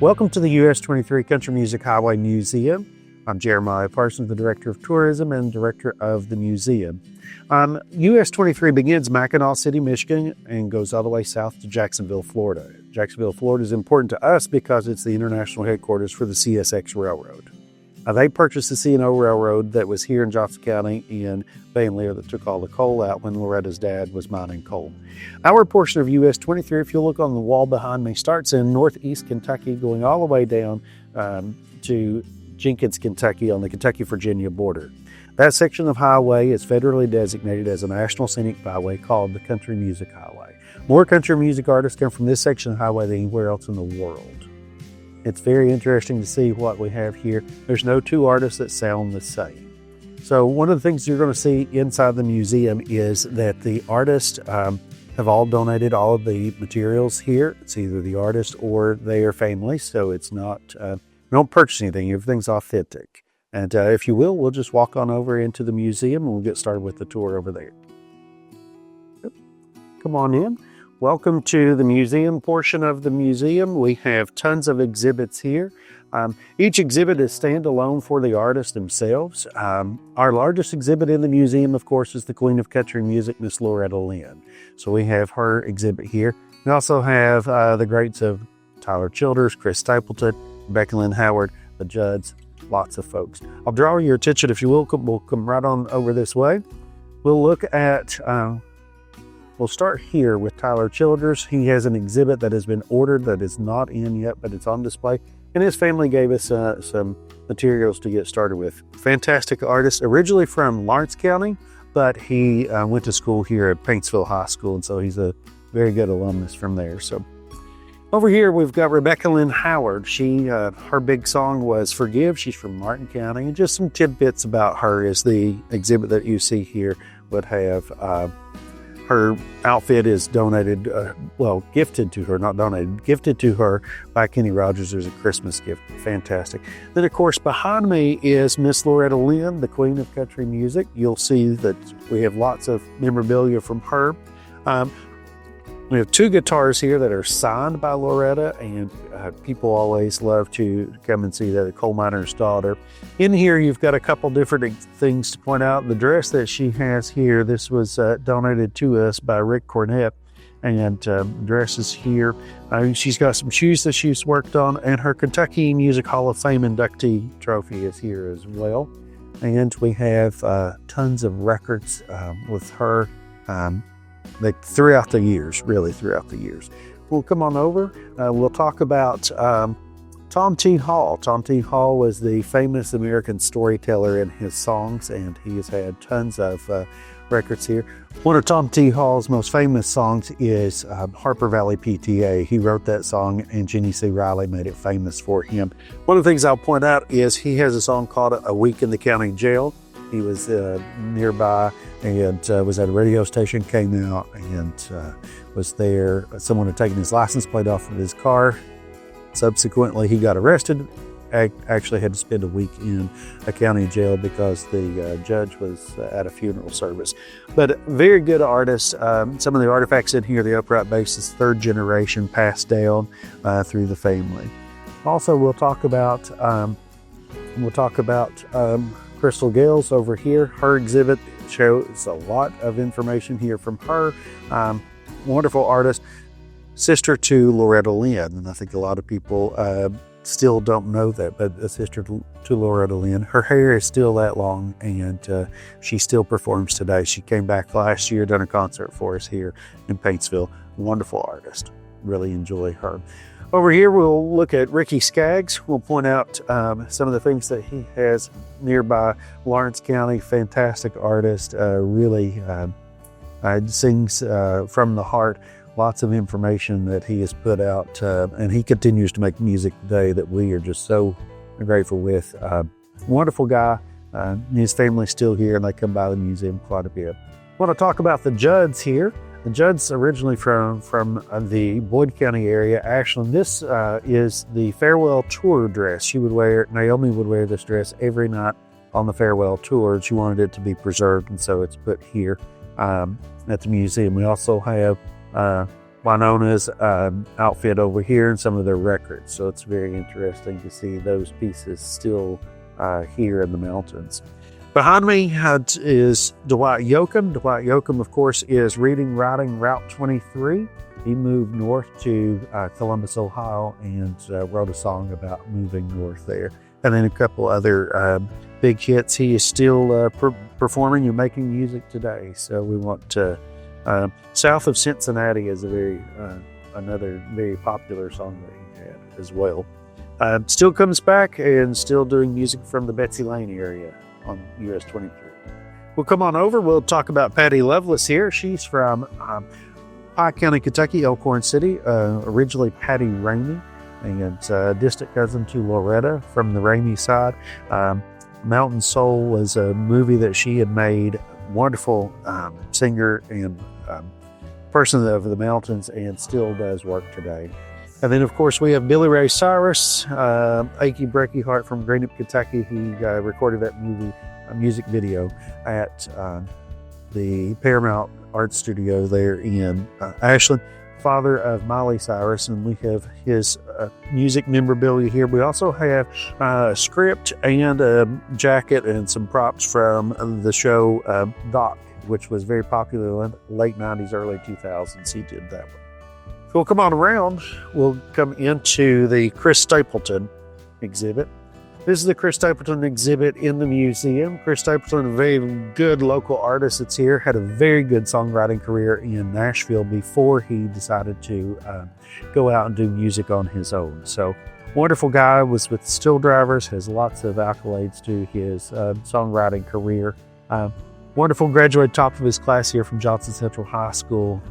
Welcome to the US 23 Country Music Highway Museum. I'm Jeremiah Parsons, the Director of Tourism and Director of the museum. US 23 begins Mackinac City, Michigan, and goes all the way south to Jacksonville, Florida. Jacksonville, Florida is important to us because it's the international headquarters for the CSX Railroad. They purchased the C&O Railroad that was here in Johnson County in Van Leer that took all the coal out when Loretta's dad was mining coal. Our portion of US 23, if you look on the wall behind me, starts in northeast Kentucky, going all the way down to Jenkins, Kentucky on the Kentucky-Virginia border. That section of highway is federally designated as a National Scenic Byway called the Country Music Highway. More country music artists come from this section of highway than anywhere else in the world. It's very interesting to see what we have here. There's no two artists that sound the same. So one of the things you're going to see inside the museum is that the artists have all donated all of the materials here. It's either the artist or their family, so it's not, we don't purchase anything, everything's authentic. And if you will, we'll just walk on over into the museum and we'll get started with the tour over there. Come on in. Welcome to the museum portion of the museum. We have tons of exhibits here. Each exhibit is standalone for the artists themselves. Our largest exhibit in the museum, of course, is the Queen of Country Music, Miss Loretta Lynn. So we have her exhibit here. We also have the greats of Tyler Childers, Chris Stapleton, Rebecca Lynn Howard, the Judds, lots of folks. I'll draw your attention, if you will, we'll come right on over this way. We'll look at we'll start here with Tyler Childers. He has an exhibit that has been ordered that is not in yet, but it's on display. And his family gave us some materials to get started with. Fantastic artist, originally from Lawrence County, but he went to school here at Paintsville High School, and so he's a very good alumnus from there. So over here, we've got Rebecca Lynn Howard. Her big song was Forgive. She's from Martin County, and just some tidbits about her is the exhibit that you see here would have her outfit is donated, gifted to her, not donated, gifted to her by Kenny Rogers as a Christmas gift. Fantastic. Then, of course, behind me is Miss Loretta Lynn, the Queen of Country Music. You'll see that we have lots of memorabilia from her. We have two guitars here that are signed by Loretta, and people always love to come and see the coal miner's daughter. In here, you've got a couple different things to point out. The dress that she has here, this was donated to us by Rick Cornett, and dresses here. She's got some shoes that she's worked on, and her Kentucky Music Hall of Fame inductee trophy is here as well. And we have tons of records with her. Throughout the years. We'll come on over. We'll talk about Tom T. Hall. Tom T. Hall was the famous American storyteller in his songs, and he has had tons of records here. One of Tom T. Hall's most famous songs is Harper Valley PTA. He wrote that song, and Jenny C. Riley made it famous for him. One of the things I'll point out is he has a song called A Week in the County Jail. He was nearby and was at a radio station, came out and was there. Someone had taken his license plate off of his car. Subsequently, he got arrested, actually had to spend a week in a county jail because the judge was at a funeral service. But very good artist. Some of the artifacts in here, the upright bass is third generation passed down through the family. Also, we'll talk about Crystal Gales over here. Her exhibit shows a lot of information here from her. Wonderful artist, sister to Loretta Lynn, and I think a lot of people still don't know that, but a sister to Loretta Lynn. Her hair is still that long, and she still performs today. She came back last year, done a concert for us here in Paintsville. Wonderful artist. Really enjoy her. Over here, we'll look at Ricky Skaggs. We'll point out some of the things that he has nearby. Lawrence County, fantastic artist, really sings from the heart. Lots of information that he has put out, and he continues to make music today that we are just so grateful with. Wonderful guy. His family's still here, and they come by the museum quite a bit. I want to talk about the Judds here. The Judds originally from the Boyd County area. Actually, this is the farewell tour dress. Naomi would wear this dress every night on the farewell tour. She wanted it to be preserved, and so it's put here at the museum. We also have Winona's outfit over here and some of their records. So it's very interesting to see those pieces still here in the mountains. Behind me is Dwight Yoakam. Dwight Yoakam, of course, is reading, writing Route 23. He moved north to Columbus, Ohio, and wrote a song about moving north there. And then a couple other big hits. He is still performing and making music today. So we want to, South of Cincinnati is another very popular song that he had as well. Still comes back and still doing music from the Betsy Lane area on US 23. We'll come on over. We'll talk about Patty Lovelace here. She's from Pike County, Kentucky, Elkhorn City, originally Patty Ramey, and a distant cousin to Loretta from the Ramey side. Mountain Soul was a movie that she had made. Wonderful singer and person of the mountains, and still does work today. And then, of course, we have Billy Ray Cyrus, Achy Breaky Heart from Greenup, Kentucky. He recorded that music video at the Paramount Art Studio there in Ashland, father of Miley Cyrus, and we have his music memorabilia here. We also have a script and a jacket and some props from the show Doc, which was very popular in the late 90s, early 2000s. He did that one. So we'll come on around. We'll come into the Chris Stapleton exhibit. This is the Chris Stapleton exhibit in the museum. Chris Stapleton, a very good local artist that's here, had a very good songwriting career in Nashville before he decided to go out and do music on his own. So wonderful guy, was with Still Drivers, has lots of accolades to his songwriting career. Wonderful, graduated top of his class here from Johnson Central High School.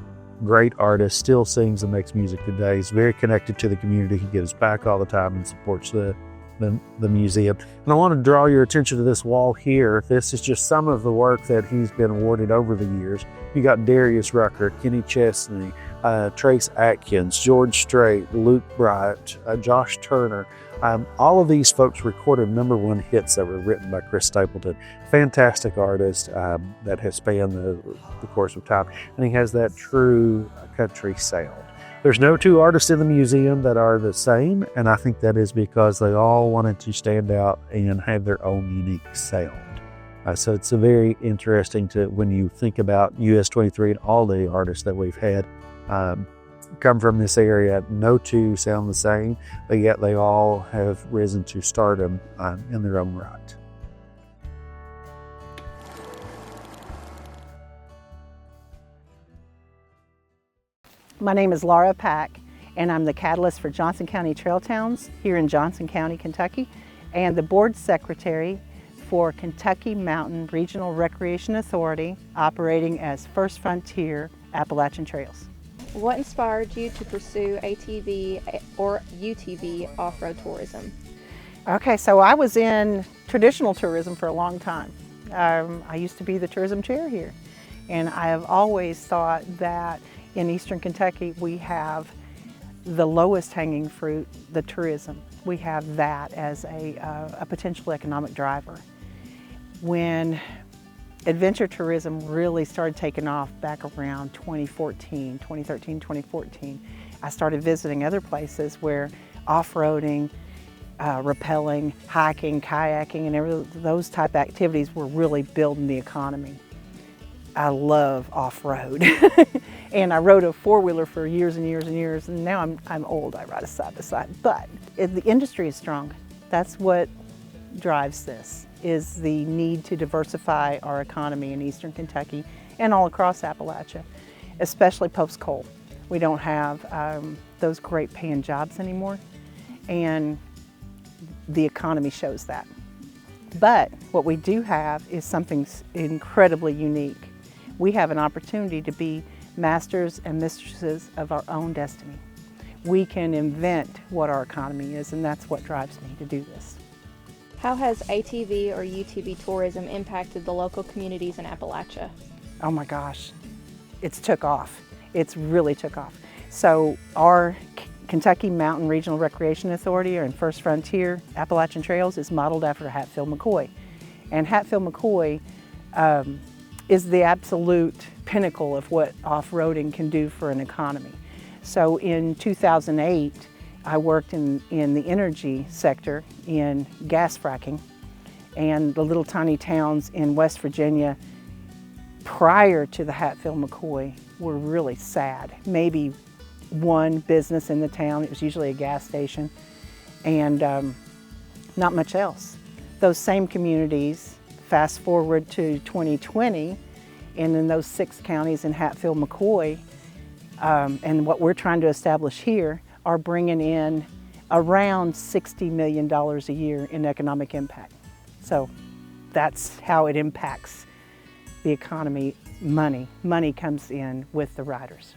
Great artist, still sings and makes music today. He's very connected to the community. He gives back all the time and supports the museum. And I want to draw your attention to this wall here. This is just some of the work that he's been awarded over the years. You got Darius Rucker, Kenny Chesney, Trace Atkins, George Strait, Luke Bright, Josh Turner. All of these folks recorded #1 hits that were written by Chris Stapleton. Fantastic artist that has spanned the course of time. And he has that true country sound. There's no two artists in the museum that are the same, and I think that is because they all wanted to stand out and have their own unique sound. So it's a very interesting when you think about US 23 and all the artists that we've had come from this area. No two sound the same, but yet they all have risen to stardom in their own right. My name is Laura Pack, and I'm the catalyst for Johnson County Trail Towns here in Johnson County, Kentucky, and the board secretary for Kentucky Mountain Regional Recreation Authority, operating as First Frontier Appalachian Trails. What inspired you to pursue ATV or UTV off-road tourism? Okay, so I was in traditional tourism for a long time. I used to be the tourism chair here, and I have always thought that in Eastern Kentucky we have the lowest hanging fruit, the tourism. We have that as a potential economic driver. When adventure tourism really started taking off back around 2013, 2014, I started visiting other places where off-roading, rappelling, hiking, kayaking, and those type activities were really building the economy. I love off-road. And I rode a four-wheeler for years and years and years, and now I'm old, I ride a side-by-side. But the industry is strong. That's what drives this, is the need to diversify our economy in Eastern Kentucky and all across Appalachia, especially post-coal. We don't have those great paying jobs anymore, and the economy shows that. But what we do have is something incredibly unique. We have an opportunity to be masters and mistresses of our own destiny. We can invent what our economy is, and that's what drives me to do this. How has ATV or UTV tourism impacted the local communities in Appalachia? Oh my gosh, it's took off. It's really took off. So our Kentucky Mountain Regional Recreation Authority, or in First Frontier Appalachian Trails, is modeled after Hatfield-McCoy. And Hatfield-McCoy is the absolute pinnacle of what off-roading can do for an economy. So in 2008, I worked in the energy sector in gas fracking, and the little tiny towns in West Virginia prior to the Hatfield-McCoy were really sad. Maybe one business in the town, it was usually a gas station, and not much else. Those same communities, fast forward to 2020, and in those 6 counties in Hatfield-McCoy, and what we're trying to establish here, are bringing in around $60 million a year in economic impact. So that's how it impacts the economy. Money comes in with the riders.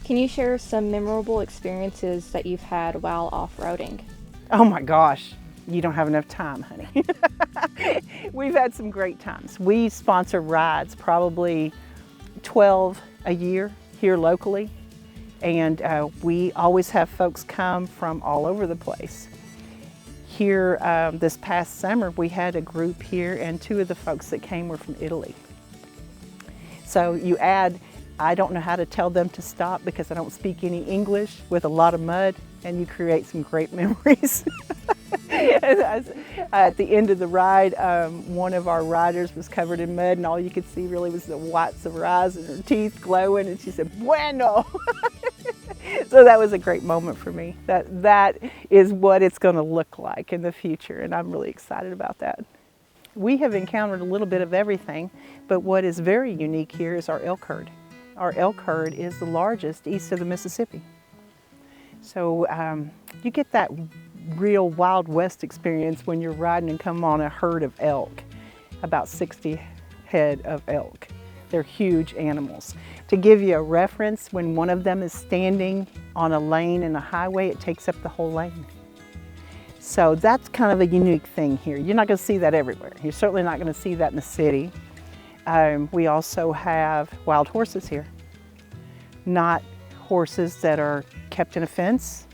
Can you share some memorable experiences that you've had while off-roading? Oh my gosh, you don't have enough time, honey. We've had some great times. We sponsor rides, probably 12 a year here locally, and we always have folks come from all over the place. Here this past summer, we had a group here, and 2 of the folks that came were from Italy. So you add, I don't know how to tell them to stop because I don't speak any English, with a lot of mud, and you create some great memories. At the end of the ride, one of our riders was covered in mud, and all you could see really was the whites of her eyes and her teeth glowing, and she said, "Bueno." So that was a great moment for me. That is what it's going to look like in the future, and I'm really excited about that. We have encountered a little bit of everything, but what is very unique here is our elk herd. Our elk herd is the largest east of the Mississippi. So you get that real Wild West experience when you're riding and come on a herd of elk, about 60 head of elk. They're huge animals. To give you a reference, when one of them is standing on a lane in a highway, it takes up the whole lane. So that's kind of a unique thing here. You're not going to see that everywhere. You're certainly not going to see that in the city. We also have wild horses here. Not horses that are kept in a fence.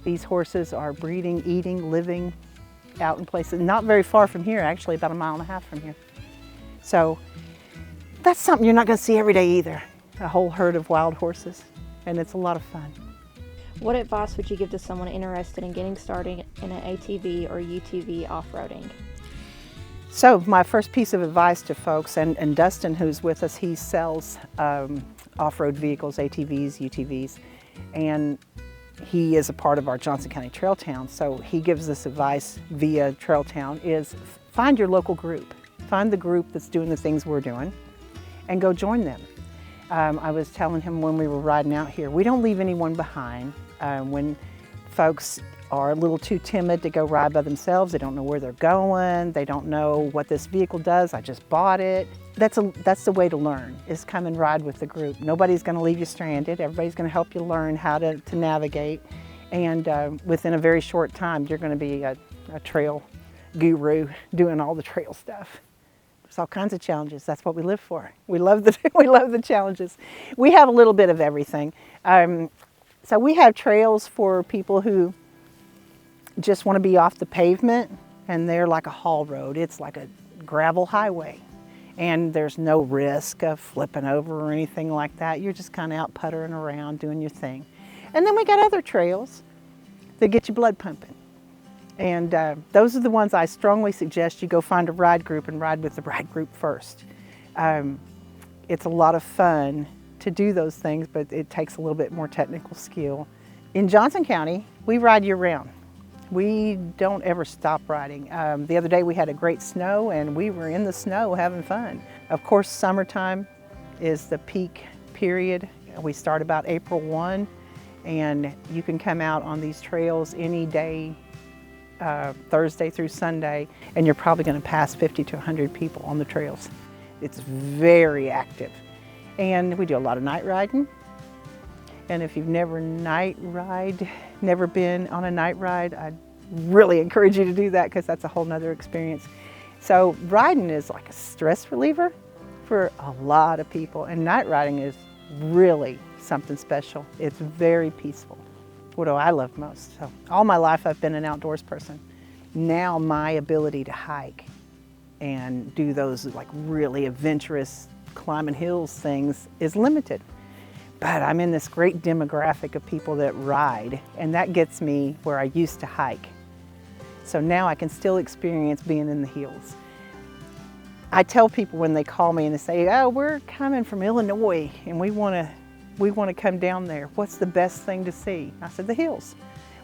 These horses are breeding, eating, living out in places not very far from here, actually about 1.5 miles from here. So that's something you're not going to see every day either, a whole herd of wild horses, and it's a lot of fun. What advice would you give to someone interested in getting started in an ATV or UTV off-roading? So my first piece of advice to folks, and Dustin, who's with us, he sells off-road vehicles, ATVs, UTVs, and he is a part of our Johnson County Trail Town, so he gives this advice via Trail Town, is find your local group. Find the group that's doing the things we're doing and go join them. I was telling him when we were riding out here, we don't leave anyone behind. When folks are a little too timid to go ride by themselves, they don't know where they're going, they don't know what this vehicle does, I just bought it. That's the way to learn, is come and ride with the group. Nobody's going to leave you stranded, everybody's going to help you learn how to navigate, and within a very short time you're going to be a trail guru doing all the trail stuff. There's all kinds of challenges. That's what we live for. We love the challenges. We have a little bit of everything. So we have trails for people who just want to be off the pavement, and they're like a haul road. It's like a gravel highway, and there's no risk of flipping over or anything like that. You're just kind of out puttering around doing your thing. And then we got other trails that get your blood pumping. And those are the ones I strongly suggest you go find a ride group and ride with the ride group first. It's a lot of fun to do those things, but it takes a little bit more technical skill. In Johnson County, we ride year-round. We don't ever stop riding. The other day we had a great snow, and we were in the snow having fun. Of course, summertime is the peak period. We start about April 1, and you can come out on these trails any day, Thursday through Sunday, and you're probably going to pass 50 to 100 people on the trails. It's very active. And we do a lot of night riding. And if you've never never been on a night ride, I'd really encourage you to do that, because that's a whole nother experience. So riding is like a stress reliever for a lot of people, and night riding is really something special. It's very peaceful. What do I love most? So all my life I've been an outdoors person. Now my ability to hike and do those like really adventurous climbing hills things is limited. But I'm in this great demographic of people that ride, and that gets me where I used to hike. So now I can still experience being in the hills. I tell people when they call me and they say, oh, we're coming from Illinois and we want to come down there. What's the best thing to see? I said, the hills.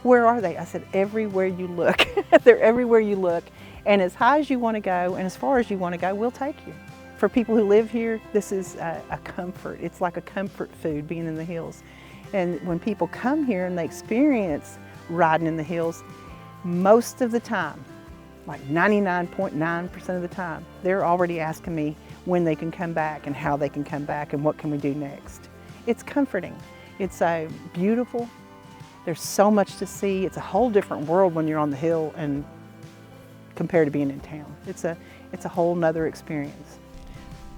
Where are they? I said, everywhere you look. They're everywhere you look. And as high as you want to go and as far as you want to go, we'll take you. For people who live here, this is a comfort. It's like a comfort food being in the hills. And when people come here and they experience riding in the hills, most of the time, like 99.9% of the time, they're already asking me when they can come back and how they can come back and what can we do next. It's comforting. It's beautiful. There's so much to see. It's a whole different world when you're on the hill and compared to being in town. It's a whole nother experience.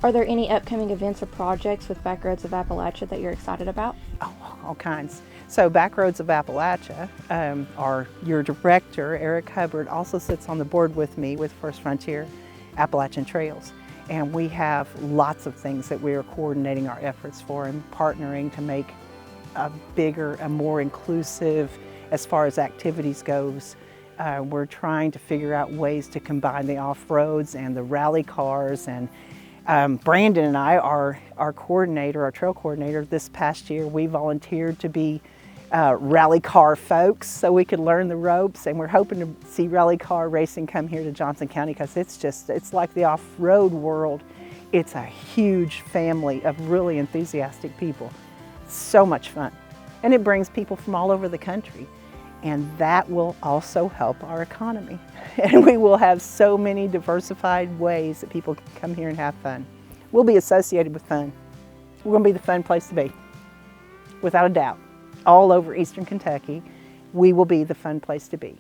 Are there any upcoming events or projects with Backroads of Appalachia that you're excited about? Oh, all kinds. So Backroads of Appalachia, your director, Eric Hubbard, also sits on the board with me with First Frontier Appalachian Trails. And we have lots of things that we are coordinating our efforts for and partnering to make a bigger, a more inclusive, as far as activities goes. We're trying to figure out ways to combine the off-roads and the rally cars. And Brandon and I, our trail coordinator, this past year, we volunteered to be rally car folks so we could learn the ropes, and we're hoping to see rally car racing come here to Johnson County because it's like the off-road world. It's a huge family of really enthusiastic people. It's so much fun, and it brings people from all over the country, and that will also help our economy. And we will have so many diversified ways that people can come here and have fun. We'll be associated with fun. We're going to be the fun place to be, without a doubt. All over Eastern Kentucky, we will be the fun place to be.